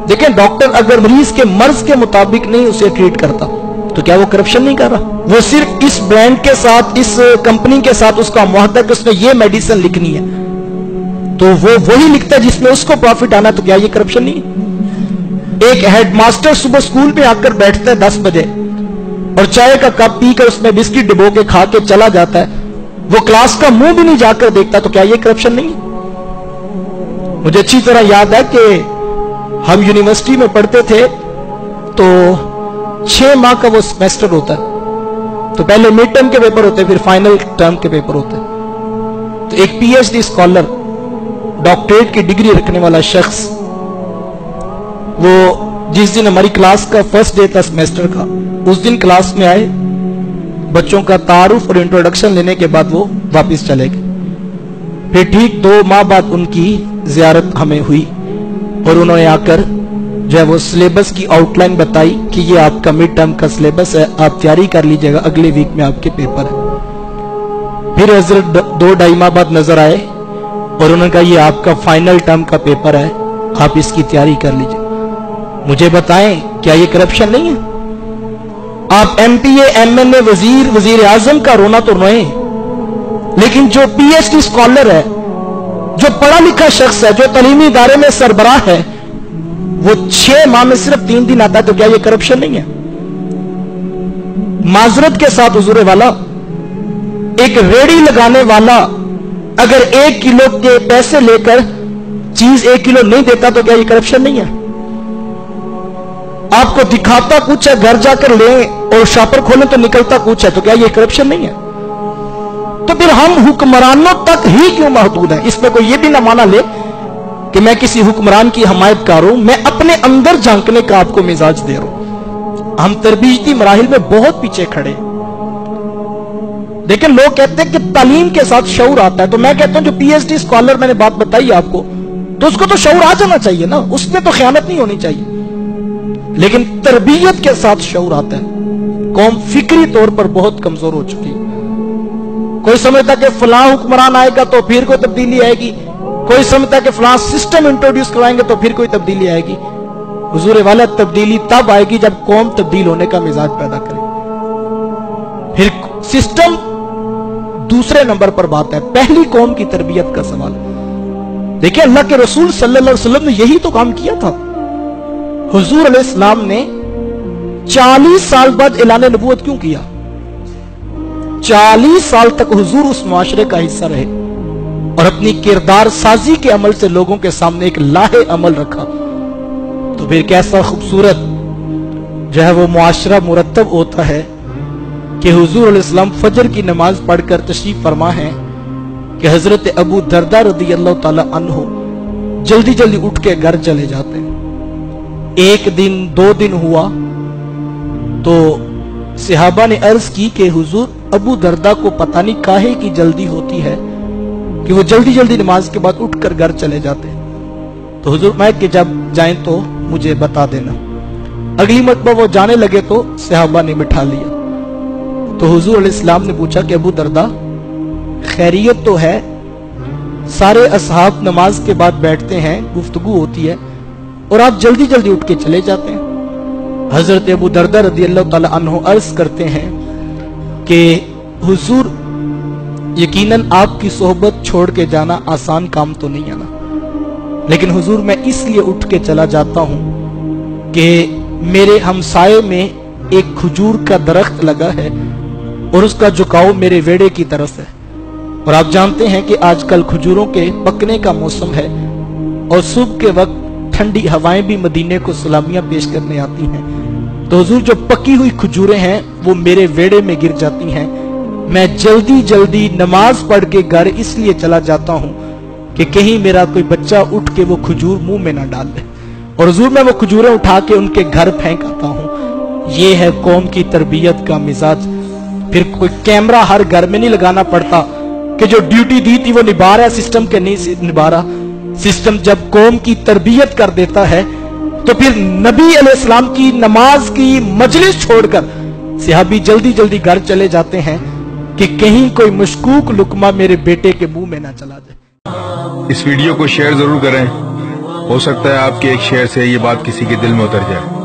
देखें, डॉक्टर अगर मरीज के मर्ज के मुताबिक नहीं उसे ट्रीट करता तो क्या वो करप्शन नहीं कर रहा? वो सिर्फ इस ब्रांड के साथ, इस कंपनी के साथ उसका मुआहदा कि उसने ये मेडिसिन लिखनी है तो वो वही लिखता है जिसमें उसको प्रॉफिट आना, तो क्या ये करप्शन नहीं है? एक हेडमास्टर सुबह स्कूल में आकर बैठता है 10 बजे और चाय का कप पीकर उसमें बिस्किट डुबो के खा के चला जाता है, वो क्लास का मुंह भी नहीं जाकर देखता, तो क्या ये करप्शन नहीं है? मुझे अच्छी तरह याद है कि हम यूनिवर्सिटी में पढ़ते थे तो 6 माह का वो सेमेस्टर होता है, तो पहले मिड टर्म के पेपर होते हैं, फिर फाइनल टर्म के पेपर होते हैं। तो एक पीएचडी स्कॉलर, डॉक्टरेट की डिग्री रखने वाला शख्स, वो जिस दिन हमारी क्लास का फर्स्ट डे था सेमेस्टर का, उस दिन क्लास में आए, बच्चों का तारुफ और इंट्रोडक्शन लेने के बाद वो वापस चले गए। फिर ठीक 2 माह बाद उनकी जियारत हमें हुई और उन्होंने आकर जो है वो सिलेबस की आउटलाइन बताई कि ये आपका मिड टर्म का सिलेबस है, आप तैयारी कर लीजिएगा, अगले वीक में आपके पेपर है। फिर हजरत 2-2.5 माह बाद नजर आए और उन्होंने कहा ये आपका फाइनल टर्म का पेपर है, आप इसकी तैयारी कर लीजिए। मुझे बताएं, क्या ये करप्शन नहीं है? आप एमपीए, एमएनए, वजीर आजम का रोना तो रोए, लेकिन जो पीएचडी स्कॉलर है, जो पढ़ा लिखा शख्स है, जो तालीमी इदारे में सरबराह है, वो 6 माह में सिर्फ 3 दिन आता है, तो क्या ये करप्शन नहीं है? माजरत के साथ हुजूर वाला, एक रेडी लगाने वाला अगर 1 किलो के पैसे लेकर चीज 1 किलो नहीं देता तो क्या ये करप्शन नहीं है? आपको दिखाता कुछ है, घर जाकर लें और शॉपर खोलें तो निकलता कुछ है, तो क्या ये करप्शन नहीं है? तो फिर हम हुक्मरानों तक ही क्यों महदूद हैं? इसमें कोई ये भी ना माना ले कि मैं किसी हुक्मरान की हमायतकार हूं, मैं अपने अंदर झांकने का आपको मिजाज दे रहा हूं। हम तरबीयती मराहिल में बहुत पीछे खड़े। लेकिन लोग कहते हैं कि तालीम के साथ शऊर आता है, तो मैं कहता हूं जो पीएचडी स्कॉलर मैंने बात बताई आपको, तो उसको तो शऊर आ जाना चाहिए ना, उसमें तो खयानत नहीं होनी चाहिए। लेकिन तरबियत के साथ शऊर आता है। कौम फिक्री तौर पर बहुत कमजोर हो चुकी है। कोई समझता कि फलां हुक्मरान आएगा तो फिर कोई तब्दीली आएगी, कोई समझता कि फलां सिस्टम इंट्रोड्यूस कराएंगे तो फिर कोई तब्दीली आएगी। हुजूर वाला तब्दीली तब आएगी जब कौम तब्दील होने का मिजाज पैदा करे। फिर सिस्टम दूसरे नंबर पर बात है, पहली कौम की तरबियत का सवाल। देखिए, अल्लाह के रसूल सल्लल्लाहु अलैहि वसल्लम ने यही तो काम किया था। हुजूर अलैहिस्सलाम ने 40 साल बाद ऐलान नबूवत क्यों किया? 40 साल तक हुजूर उस मुआशरे का हिस्सा रहे और अपनी किरदार साजी के अमल से लोगों के सामने एक लाहे अमल रखा। तो फिर कैसा खूबसूरत जो है वो मुआशरा मुरतब होता है कि हुजूर अलैहिस्सलाम फजर की नमाज पढ़कर तशरीफ फरमा है कि हजरत अबू दरदा रदी अल्लाह ताला अन्हु जल्दी जल्दी उठ के घर चले जाते हैं। 1 दिन 2 दिन हुआ तो सहाबा ने अर्ज की कि हुजूर अबू दरदा को पता नहीं काहे की जल्दी होती है कि वो जल्दी जल्दी नमाज के बाद उठकर घर चले जाते हैं। तो हुजूर मैं कि जब जाएं तो मुझे बता देना। अगली मरतबा वो जाने लगे तो सहाबा ने बिठा लिया। तो हुजूर अलैहिस्सलाम ने पूछा कि अबू दरदा खैरियत तो है? सारे असहाब नमाज के बाद बैठते हैं, गुफ्तगू होती है और आप जल्दी जल्दी उठ के चले जाते हैं। हजरत अबू दरदा रदी अल्लाह ताला अन्हु अर्ज करते हैं कि हुजूर यकीनन आपकी सोहबत छोड़ के जाना आसान काम तो नहीं है ना, लेकिन हुजूर मैं इसलिए उठ के चला जाता हूं कि मेरे हमसाये में एक खजूर का दरख्त लगा है और उसका झुकाव मेरे वेड़े की तरफ है। और आप जानते हैं कि आजकल खजूरों के पकने का मौसम है और सुबह के वक्त ठंडी हवाएं भी मदीने को सलामियां पेश करने आती हैं। तो हुजूर जो पकी हुई खजूरें हैं वो मेरे वेड़े में गिर जाती हैं। मैं जल्दी जल्दी नमाज पढ़ के घर इसलिए चला जाता हूं कि कहीं मेरा कोई बच्चा उठ के वो खजूर मुंह में ना डाल दे। और हुजूर मैं वो खजूरें उठा के उनके घर फेंक आता हूं। ये है कौम की तरबियत का मिजाज। फिर कोई कैमरा हर घर में नहीं लगाना पड़ता कि जो ड्यूटी दी थी वो निभा रहा है, सिस्टम के नहीं निभा रहा। सिस्टम जब कौम की तरबियत कर देता है तो फिर नबी अलैहिस्सलाम की नमाज की मजलिस छोड़कर सहाबी जल्दी जल्दी घर चले जाते हैं कि कहीं कोई मशकूक लुकमा मेरे बेटे के मुंह में ना चला जाए। इस वीडियो को शेयर जरूर करें ہو سکتا ہے آپ کے ایک شعر سے یہ بات کسی کے دل میں اتر جائے۔